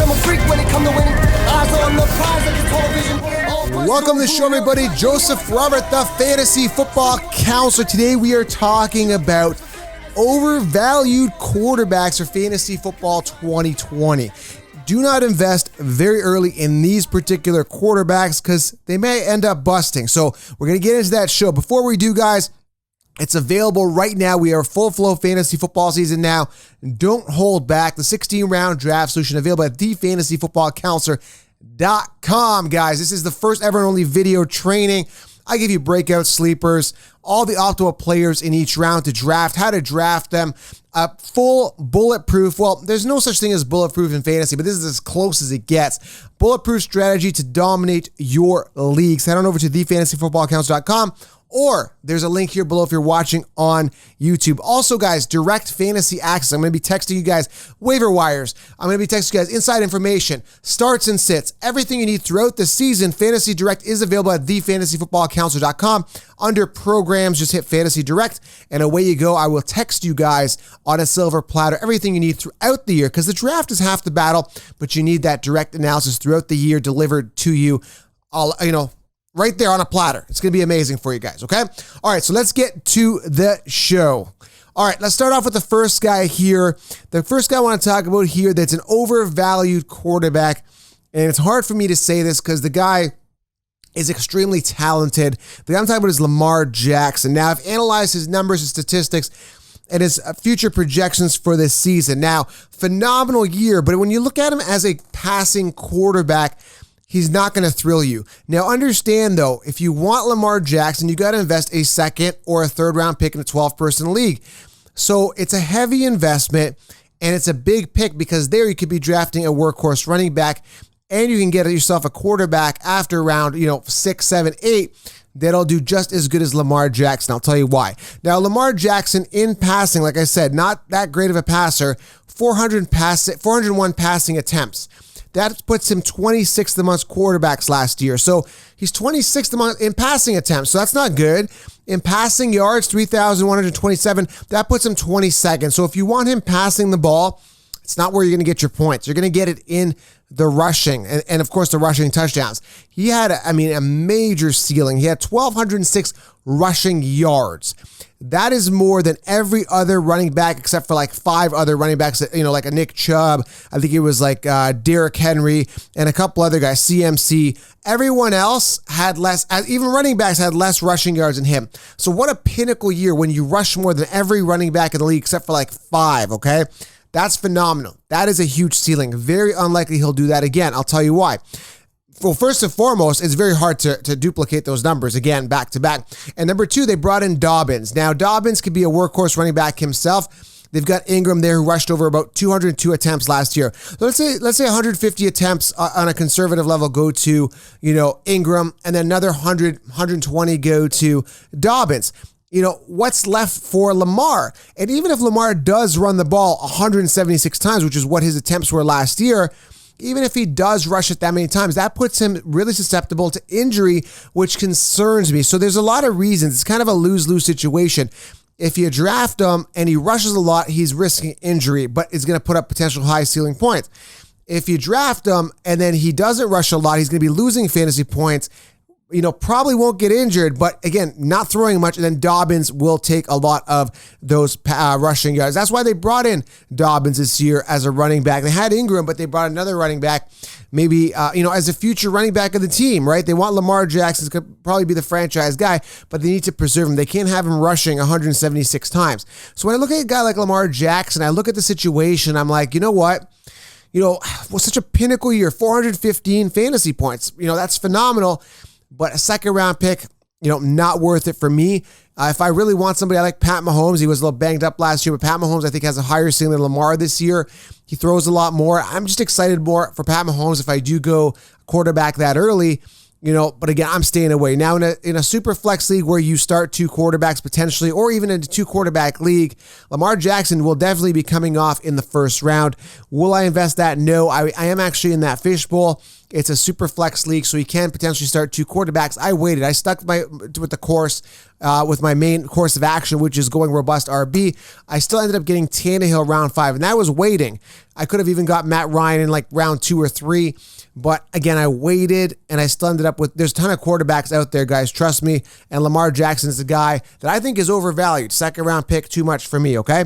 I'm a freak when it comes to winning. Eyes on the prize like it's television. Welcome to the show, everybody. Joseph Robert, the Fantasy Football Counselor. Today we are talking about overvalued quarterbacks for Fantasy Football 2020. Do not invest very early in these particular quarterbacks because they may end up busting. So we're going to get into that show. Before we do, guys, it's available right now. We are full flow fantasy football season now. Don't hold back. The 16-round draft solution available at thefantasyfootballcounselor.com, guys. This is the first ever and only video training. I give you breakout sleepers, all the optimal players in each round to draft, how to draft them, full bulletproof. Well, there's no such thing as bulletproof in fantasy, but this is as close as it gets. Bulletproof strategy to dominate your leagues. Head on over to thefantasyfootballcounselor.com. Or there's a link here below if you're watching on YouTube. Also, guys, direct fantasy access. I'm going to be texting you guys waiver wires. I'm going to be texting you guys inside information, starts and sits, everything you need throughout the season. Fantasy Direct is available at thefantasyfootballcounselor.com. Under programs, just hit Fantasy Direct, and away you go. I will text you guys on a silver platter everything you need throughout the year because the draft is half the battle, but you need that direct analysis throughout the year delivered to you, right there on a platter. It's going to be amazing for you guys, okay? All right, so let's get to the show. All right, let's start off with the first guy here. The first guy I want to talk about here that's an overvalued quarterback, and it's hard for me to say this because the guy is extremely talented. The guy I'm talking about is Lamar Jackson. Now, I've analyzed his numbers and statistics and his future projections for this season. Now, phenomenal year, but when you look at him as a passing quarterback, he's not going to thrill you. Now, understand, though, if you want Lamar Jackson, you got to invest a second or a third round pick in a 12-person league. So it's a heavy investment, and it's a big pick because there you could be drafting a workhorse running back, and you can get yourself a quarterback after round 6, 7, 8 that'll do just as good as Lamar Jackson. I'll tell you why. Now, Lamar Jackson in passing, like I said, not that great of a passer, 401 passing attempts. That puts him 26th amongst quarterbacks last year. So he's 26th in passing attempts. So that's not good. In passing yards, 3,127. That puts him 22nd. So if you want him passing the ball, it's not where you're going to get your points. You're going to get it in the rushing and of course, the rushing touchdowns. He had, a major ceiling. He had 1,206 rushing yards. That is more than every other running back except for like 5 other running backs, like a Nick Chubb. I think it was like Derrick Henry and a couple other guys, CMC. Everyone else had less, even running backs had less rushing yards than him. So what a pinnacle year when you rush more than every running back in the league except for like 5, okay? That's phenomenal. That is a huge ceiling. Very unlikely he'll do that again. I'll tell you why. Well, first and foremost, it's very hard to duplicate those numbers again, back to back. And number 2, they brought in Dobbins. Now, Dobbins could be a workhorse running back himself. They've got Ingram there who rushed over about 202 attempts last year. So let's say 150 attempts on a conservative level go to, Ingram, and then another 120 go to Dobbins. What's left for Lamar? And even if Lamar does run the ball 176 times, which is what his attempts were last year, even if he does rush it that many times, that puts him really susceptible to injury, which concerns me. So there's a lot of reasons. It's kind of a lose-lose situation. If you draft him and he rushes a lot, he's risking injury, but it's going to put up potential high ceiling points. If you draft him and then he doesn't rush a lot, he's going to be losing fantasy points. Probably won't get injured, but again, not throwing much, and then Dobbins will take a lot of those rushing yards. That's why they brought in Dobbins this year as a running back. They had Ingram, but they brought another running back, maybe, as a future running back of the team, right? They want Lamar Jackson to probably be the franchise guy, but they need to preserve him. They can't have him rushing 176 times. So when I look at a guy like Lamar Jackson, I look at the situation, I'm like, you know what? Such a pinnacle year, 415 fantasy points. That's phenomenal. But a second round pick, not worth it for me. If I really want somebody, I like Pat Mahomes. He was a little banged up last year, but Pat Mahomes, I think, has a higher ceiling than Lamar this year. He throws a lot more. I'm just excited more for Pat Mahomes if I do go quarterback that early. But again, I'm staying away. Now in a super flex league where you start 2 quarterbacks potentially, or even in a 2 quarterback league, Lamar Jackson will definitely be coming off in the first round. Will I invest that? No, I am actually in that fishbowl. It's a super flex league, so he can potentially start 2 quarterbacks. I waited. I stuck with the course, with my main course of action, which is going robust RB. I still ended up getting Tannehill round 5, and that was waiting. I could have even got Matt Ryan in like round 2 or 3, but again, I waited, and I still ended up with, there's a ton of quarterbacks out there, guys, trust me, and Lamar Jackson is a guy that I think is overvalued. Second round pick, too much for me, okay?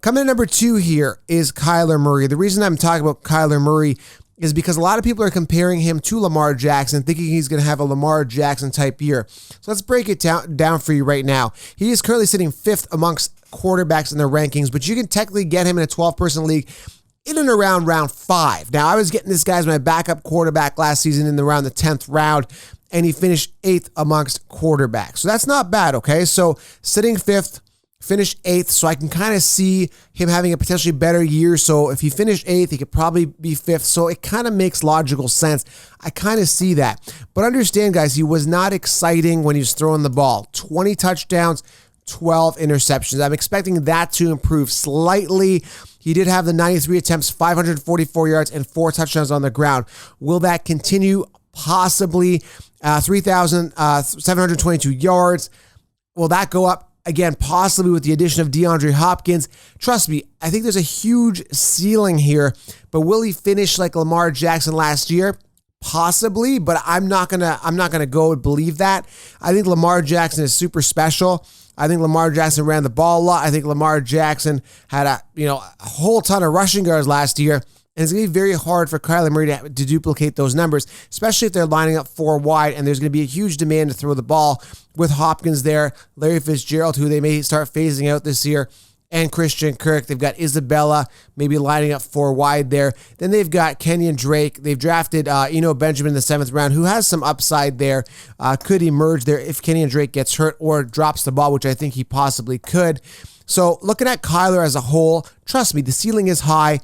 Coming in number 2 here is Kyler Murray. The reason I'm talking about Kyler Murray is because a lot of people are comparing him to Lamar Jackson, thinking he's going to have a Lamar Jackson type year. So let's break it down for you right now. He is currently sitting 5th amongst quarterbacks in the rankings, but you can technically get him in a 12-person league in and around round 5. Now, I was getting this guy as my backup quarterback last season in around the 10th round, and he finished 8th amongst quarterbacks. So that's not bad, okay? So sitting 5th, finished 8th, so I can kind of see him having a potentially better year. So if he finished 8th, he could probably be 5th. So it kind of makes logical sense. I kind of see that. But understand, guys, he was not exciting when he was throwing the ball. 20 touchdowns, 12 interceptions. I'm expecting that to improve slightly. He did have the 93 attempts, 544 yards, and 4 touchdowns on the ground. Will that continue? Possibly. 3,722 yards. Will that go up? Again, possibly with the addition of DeAndre Hopkins. Trust me, I think there's a huge ceiling here, but will he finish like Lamar Jackson last year? Possibly, but I'm not gonna go and believe that. I think Lamar Jackson is super special. I think Lamar Jackson ran the ball a lot. I think Lamar Jackson had a whole ton of rushing yards last year. And it's going to be very hard for Kyler Murray to duplicate those numbers, especially if they're lining up 4 wide, and there's going to be a huge demand to throw the ball with Hopkins there, Larry Fitzgerald, who they may start phasing out this year, and Christian Kirk. They've got Isabella maybe lining up 4 wide there. Then they've got Kenyon Drake. They've drafted Eno Benjamin in the 7th round, who has some upside there, could emerge there if Kenyon Drake gets hurt or drops the ball, which I think he possibly could. So looking at Kyler as a whole, trust me, the ceiling is high.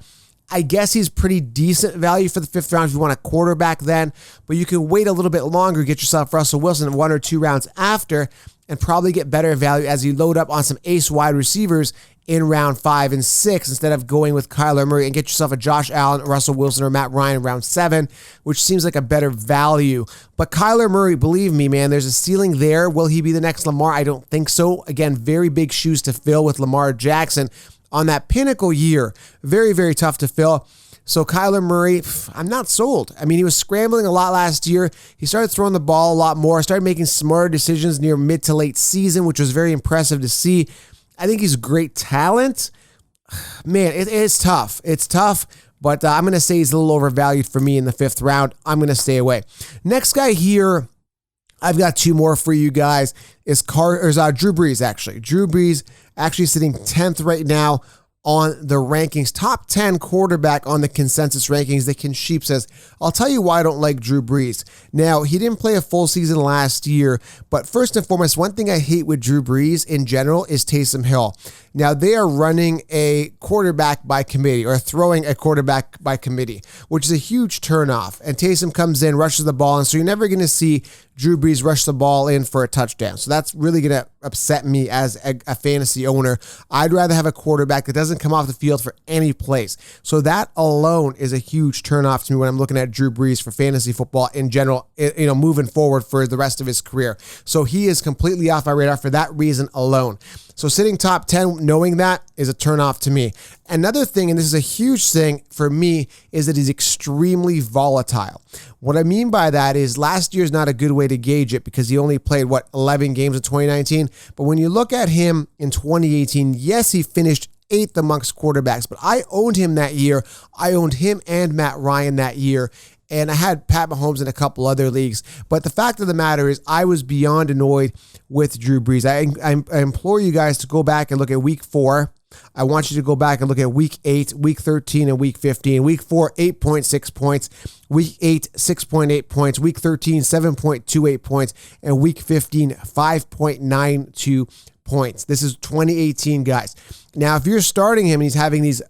I guess he's pretty decent value for the 5th round if you want a quarterback then, but you can wait a little bit longer, get yourself Russell Wilson 1 or 2 rounds after, and probably get better value as you load up on some ace wide receivers in round 5 and 6 instead of going with Kyler Murray, and get yourself a Josh Allen, Russell Wilson, or Matt Ryan in round 7, which seems like a better value. But Kyler Murray, believe me, man, there's a ceiling there. Will he be the next Lamar? I don't think so. Again, very big shoes to fill with Lamar Jackson on that pinnacle year. Very, very tough to fill. So Kyler Murray, I'm not sold. I mean, he was scrambling a lot last year. He started throwing the ball a lot more, started making smarter decisions near mid to late season, which was very impressive to see. I think he's great talent. Man, it's tough. It's tough, but I'm going to say he's a little overvalued for me in the 5th round. I'm going to stay away. Next guy here, I've got 2 more for you guys, is Drew Brees, actually. Drew Brees actually sitting 10th right now on the rankings. Top 10 quarterback on the consensus rankings that Ken Sheep says. I'll tell you why I don't like Drew Brees. Now, he didn't play a full season last year, but first and foremost, one thing I hate with Drew Brees in general is Taysom Hill. Now, they are running a quarterback by committee, or throwing a quarterback by committee, which is a huge turnoff. And Taysom comes in, rushes the ball, and so you're never going to see Drew Brees rush the ball in for a touchdown. So that's really going to upset me as a fantasy owner. I'd rather have a quarterback that doesn't come off the field for any plays. So that alone is a huge turnoff to me when I'm looking at Drew Brees for fantasy football in general, moving forward for the rest of his career. So he is completely off my radar for that reason alone. So sitting top 10, knowing that, is a turnoff to me. Another thing, and this is a huge thing for me, is that he's extremely volatile. What I mean by that is last year's not a good way to gauge it because he only played, 11 games in 2019? But when you look at him in 2018, yes, he finished 8th amongst quarterbacks, but I owned him that year. I owned him and Matt Ryan that year. And I had Pat Mahomes in a couple other leagues. But the fact of the matter is I was beyond annoyed with Drew Brees. I implore you guys to go back and look at week 4. I want you to go back and look at week 8, week 13, and week 15. Week 4, 8.6 points. Week 8, 6.8 points. Week 13, 7.28 points. And week 15, 5.92 points. This is 2018, guys. Now, if you're starting him and he's having these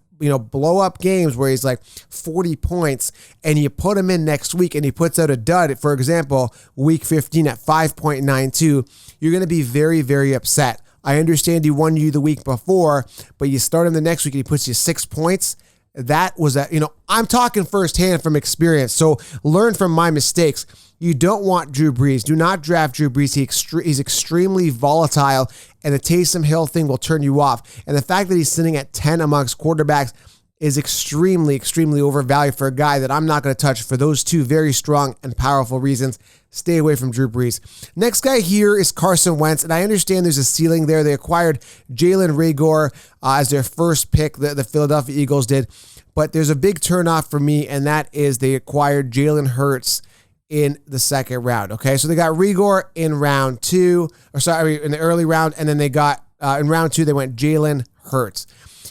blow up games where he's like 40 points and you put him in next week and he puts out a dud, for example, week 15 at 5.92, you're going to be very, very upset. I understand he won you the week before, but you start him the next week and he puts you 6 points. that was a, I'm talking firsthand from experience. So learn from my mistakes. You don't want Drew Brees. Do not draft Drew Brees. He's extremely volatile, and the Taysom Hill thing will turn you off. And the fact that he's sitting at 10 amongst quarterbacks is extremely, extremely overvalued for a guy that I'm not going to touch for those two very strong and powerful reasons. Stay away from Drew Brees. Next guy here is Carson Wentz, and I understand there's a ceiling there. They acquired Jalen Reagor as their first pick, the Philadelphia Eagles did. But there's a big turnoff for me, and that is they acquired Jalen Hurts in the second round. Okay, so they got Reagor in round 2, in the early round, and then they got in round 2 they went Jalen Hurts.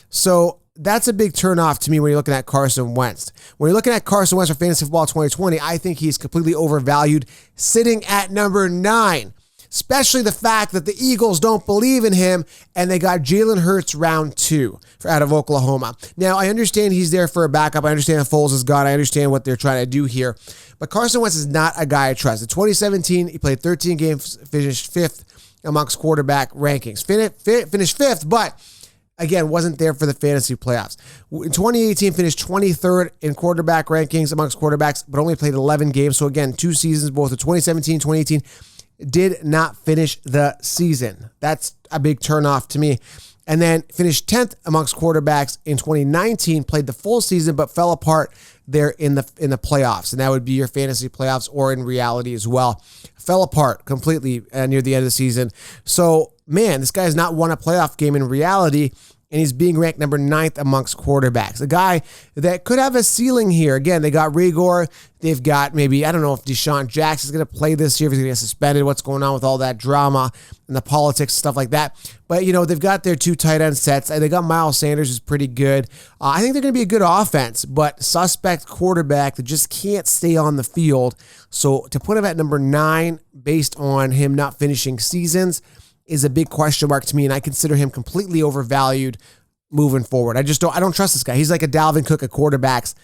So that's a big turnoff to me when you're looking at Carson Wentz. When you're looking at Carson Wentz for Fantasy Football 2020, I think he's completely overvalued, sitting at number 9. Especially the fact that the Eagles don't believe in him, and they got Jalen Hurts round 2 out of Oklahoma. Now, I understand he's there for a backup. I understand Foles is gone. I understand what they're trying to do here. But Carson Wentz is not a guy I trust. In 2017, he played 13 games, finished 5th amongst quarterback rankings. Finished 5th, but again, wasn't there for the fantasy playoffs. In 2018, finished 23rd in quarterback rankings amongst quarterbacks, but only played 11 games. So again, 2 seasons, both in 2017 and 2018, did not finish the season. That's a big turnoff to me. And then finished 10th amongst quarterbacks in 2019, played the full season, but fell apart there in the playoffs. And that would be your fantasy playoffs or in reality as well. Fell apart completely near the end of the season. So, man, this guy has not won a playoff game in reality, and he's being ranked number 9th amongst quarterbacks. A guy that could have a ceiling here. Again, they got Reagor. They've got maybe, I don't know if Deshaun Jackson is going to play this year, if he's going to get suspended, what's going on with all that drama and the politics, stuff like that. But, they've got their 2 tight end sets. They got Miles Sanders, who's pretty good. I think they're going to be a good offense, but suspect quarterback that just can't stay on the field. So to put him at number 9 based on him not finishing seasons is a big question mark to me, and I consider him completely overvalued moving forward. I don't trust this guy. He's like a Dalvin Cook of quarterbacks.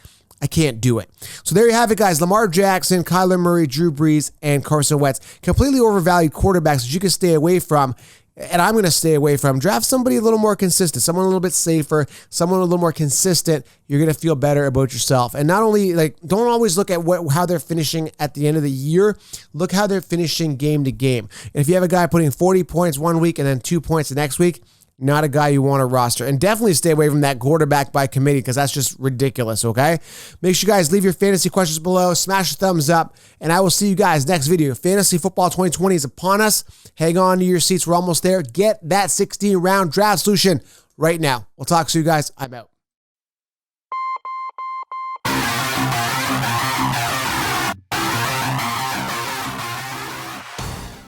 I can't do it. So there you have it, guys. Lamar Jackson, Kyler Murray, Drew Brees, and Carson Wentz. Completely overvalued quarterbacks that you can stay away from, and I'm going to stay away from. Draft somebody a little more consistent, someone a little bit safer, someone a little more consistent. You're going to feel better about yourself. And not only, don't always look at how they're finishing at the end of the year. Look how they're finishing game to game. And if you have a guy putting 40 points one week and then 2 points the next week, not a guy you want to roster. And definitely stay away from that quarterback by committee, because that's just ridiculous, okay? Make sure you guys leave your fantasy questions below. Smash the thumbs up. And I will see you guys next video. Fantasy Football 2020 is upon us. Hang on to your seats. We're almost there. Get that 16-round draft solution right now. We'll talk to you guys. I'm out.